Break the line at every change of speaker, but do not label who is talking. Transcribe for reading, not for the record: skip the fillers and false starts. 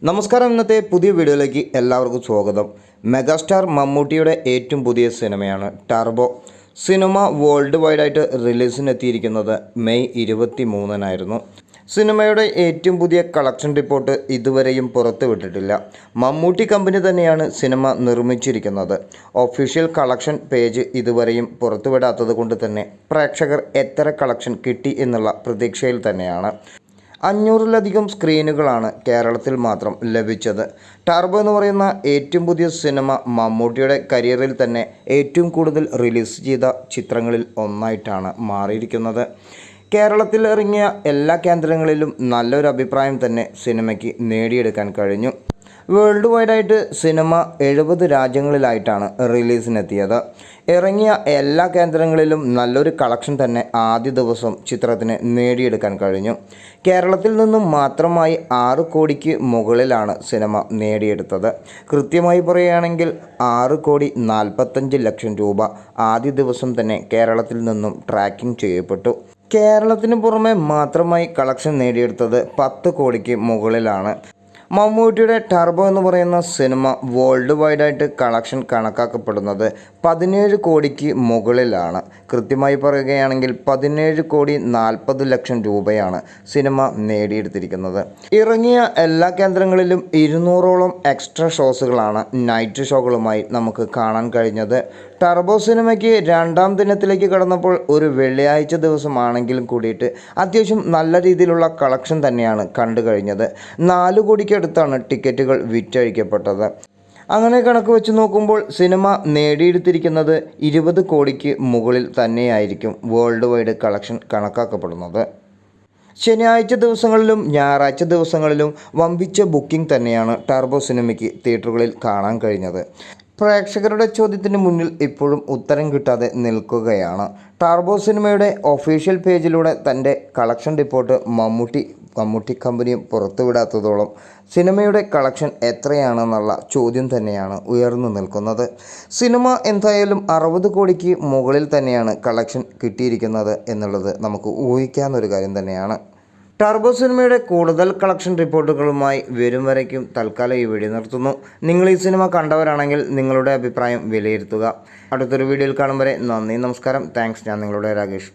നമസ്കാരം. ഇന്നത്തെ പുതിയ വീഡിയോയിലേക്ക് എല്ലാവർക്കും സ്വാഗതം. മെഗാസ്റ്റാർ മമ്മൂട്ടിയുടെ ഏറ്റവും പുതിയ സിനിമയാണ് ടർബോ. സിനിമ വേൾഡ് വൈഡായിട്ട് റിലീസിനെത്തിയിരിക്കുന്നത് മെയ് 23-നായിരുന്നു. സിനിമയുടെ ഏറ്റവും പുതിയ കളക്ഷൻ റിപ്പോർട്ട് ഇതുവരെയും പുറത്തുവിട്ടിട്ടില്ല. മമ്മൂട്ടി കമ്പനി തന്നെയാണ് സിനിമ നിർമ്മിച്ചിരിക്കുന്നത്. ഒഫീഷ്യൽ കളക്ഷൻ പേജ് ഇതുവരെയും പുറത്തുവിടാത്തത് കൊണ്ട് തന്നെ പ്രേക്ഷകർ എത്ര കളക്ഷൻ കിട്ടി എന്നുള്ള പ്രതീക്ഷയിൽ തന്നെയാണ്. 500-ലധികം സ്ക്രീനുകളാണ് കേരളത്തിൽ മാത്രം ലഭിച്ചത്. ടർബോ എന്ന് പറയുന്ന ഏറ്റവും പുതിയ സിനിമ മമ്മൂട്ടിയുടെ കരിയറിൽ തന്നെ ഏറ്റവും കൂടുതൽ റിലീസ് ചെയ്ത ചിത്രങ്ങളിൽ ഒന്നായിട്ടാണ് മാറിയിരിക്കുന്നത്. കേരളത്തിൽ ഇറങ്ങിയ എല്ലാ കേന്ദ്രങ്ങളിലും നല്ലൊരു അഭിപ്രായം തന്നെ സിനിമയ്ക്ക് നേടിയെടുക്കാൻ കഴിഞ്ഞു. വേൾഡ് വൈഡായിട്ട് സിനിമ 70 രാജ്യങ്ങളിലായിട്ടാണ് റിലീസിനെത്തിയത്. ഇറങ്ങിയ എല്ലാ കേന്ദ്രങ്ങളിലും നല്ലൊരു കളക്ഷൻ തന്നെ ആദ്യ ദിവസം ചിത്രത്തിന് നേടിയെടുക്കാൻ കഴിഞ്ഞു. കേരളത്തിൽ നിന്നും മാത്രമായി 6 കോടിക്ക് മുകളിലാണ് സിനിമ നേടിയെടുത്തത്. കൃത്യമായി പറയുകയാണെങ്കിൽ 6,45 ലക്ഷം രൂപ ആദ്യ ദിവസം തന്നെ കേരളത്തിൽ നിന്നും ട്രാക്കിംഗ് ചെയ്യപ്പെട്ടു. കേരളത്തിന് പുറമെ മാത്രമായി കളക്ഷൻ നേടിയെടുത്തത് 10 കോടിക്ക് മുകളിലാണ്. മമ്മൂട്ടിയുടെ ടർബോ എന്ന് പറയുന്ന സിനിമ വേൾഡ് വൈഡായിട്ട് കളക്ഷൻ കണക്കാക്കപ്പെടുന്നത് 17 കോടിക്ക് മുകളിലാണ്. കൃത്യമായി പറയുകയാണെങ്കിൽ 17,40 ലക്ഷം രൂപയാണ് സിനിമ നേടിയെടുത്തിരിക്കുന്നത്. ഇറങ്ങിയ എല്ലാ കേന്ദ്രങ്ങളിലും 200ഓളം എക്സ്ട്രാ ഷോസുകളാണ് നൈറ്റ് ഷോകളുമായി നമുക്ക് കാണാൻ കഴിഞ്ഞത്. ടർബോ സിനിമയ്ക്ക് 2ാം ദിനത്തിലേക്ക് കടന്നപ്പോൾ ഒരു വെള്ളിയാഴ്ച ദിവസമാണെങ്കിലും കൂടിയിട്ട് അത്യാവശ്യം നല്ല രീതിയിലുള്ള കളക്ഷൻ തന്നെയാണ് കണ്ടു കഴിഞ്ഞത്. 4 കോടിക്ക് അടുത്താണ് ടിക്കറ്റുകൾ വിറ്റഴിക്കപ്പെട്ടത്. അങ്ങനെ കണക്ക് വെച്ച് നോക്കുമ്പോൾ സിനിമ നേടിയെടുത്തിരിക്കുന്നത് 20 കോടിക്ക് മുകളിൽ തന്നെയായിരിക്കും വേൾഡ് വൈഡ് കളക്ഷൻ കണക്കാക്കപ്പെടുന്നത്. ശനിയാഴ്ച ദിവസങ്ങളിലും ഞായറാഴ്ച ദിവസങ്ങളിലും വമ്പിച്ച ബുക്കിംഗ് തന്നെയാണ് ടർബോ സിനിമയ്ക്ക് തിയേറ്ററുകളിൽ കാണാൻ കഴിഞ്ഞത്. പ്രേക്ഷകരുടെ ചോദ്യത്തിന് മുന്നിൽ ഇപ്പോഴും ഉത്തരം കിട്ടാതെ നിൽക്കുകയാണ്. ടർബോ സിനിമയുടെ ഒഫീഷ്യൽ പേജിലൂടെ തൻ്റെ കളക്ഷൻ റിപ്പോർട്ട് മമ്മൂട്ടി കമ്പനിയും പുറത്തുവിടാത്തതോളം സിനിമയുടെ കളക്ഷൻ എത്രയാണെന്നുള്ള ചോദ്യം തന്നെയാണ് ഉയർന്നു നിൽക്കുന്നത്. സിനിമ എന്തായാലും 60 കോടിക്ക് മുകളിൽ തന്നെയാണ് കളക്ഷൻ കിട്ടിയിരിക്കുന്നത് എന്നുള്ളത് നമുക്ക് ഊഹിക്കാവുന്നൊരു കാര്യം തന്നെയാണ്. ടർബോ സിനിമയുടെ കൂടുതൽ കളക്ഷൻ റിപ്പോർട്ടുകളുമായി വരും വരയ്ക്കും തൽക്കാലം ഈ വീഡിയോ നിർത്തുന്നു. നിങ്ങൾ ഈ സിനിമ കണ്ടവരാണെങ്കിൽ നിങ്ങളുടെ അഭിപ്രായം വിലയിരുത്തുക. അടുത്തൊരു വീഡിയോയിൽ കാണും വരെ നന്ദി, നമസ്കാരം. താങ്ക്സ്. ഞാൻ നിങ്ങളുടെ രാകേഷ്.